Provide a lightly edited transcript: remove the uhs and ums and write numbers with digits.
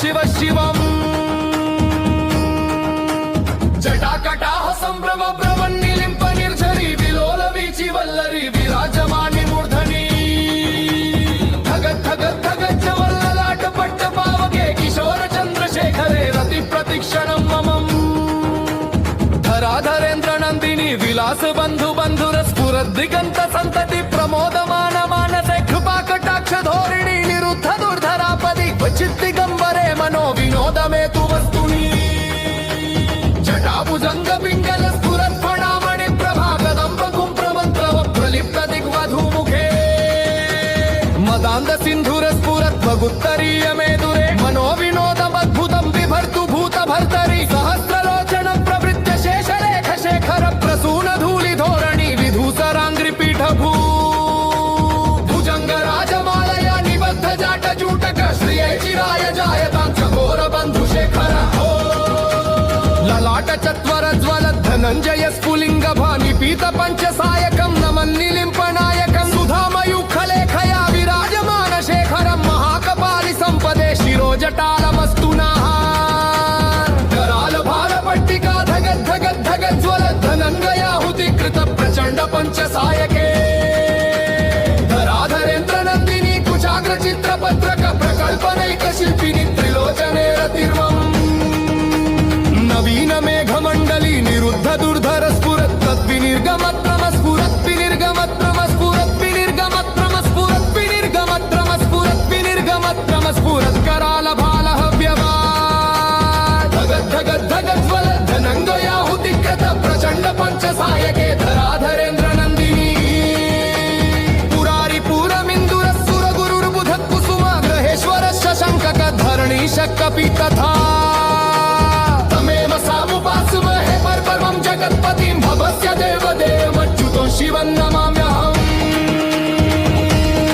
शिव शिवम् जटाकटाह सम्भ्रम ब्रवन्निलिम्प निर्झरी विलोल वीचि वल्लरी विराजमानि मूर्धनि धगज्ज वल्ललाट पट्ट पावके किशोर चन्द्रशेखरे रति प्रतिक्षणं ममम् धराधरेन्द्र नन्दिनी विलास बन्धु बन्धुर स्फुरद्दिगन्त सन्तति प्रमोदमान मानसे कृपा कटाक्ष धोरिणी निरुद्ध दुर्धरापदि क्वचित् दिगम्बरे मनो विनोदमे तु वस्तुनि जटाभुजङ्ग पिङ्गल स्फुरत्फणामणि प्रभागदम्ब कुम्प्रमन्त्रव प्रलिप्त दिग्वधूमुखे मदान्द सिन्धुर स्फुरत्वगुत्तरीय मेदुरे मनो विनोदमद्भुतं बिभर्तु भूतभर्तरि सहस्रलोचन प्रवृत्य शेषलेख शेखर प्रसून धूलि धोरणि विधूसराङ्घ्रि पीठभू भुजङ्ग राजमालय निबद्ध जाट जूटक श्रिये चिराय जायतां चकोर बन्धु शेखर ललाट चत्वर ज्वल धनञ्जय स्फुलिङ्ग भानि पीत पञ्च सायकं नमन्निलिम्पनाय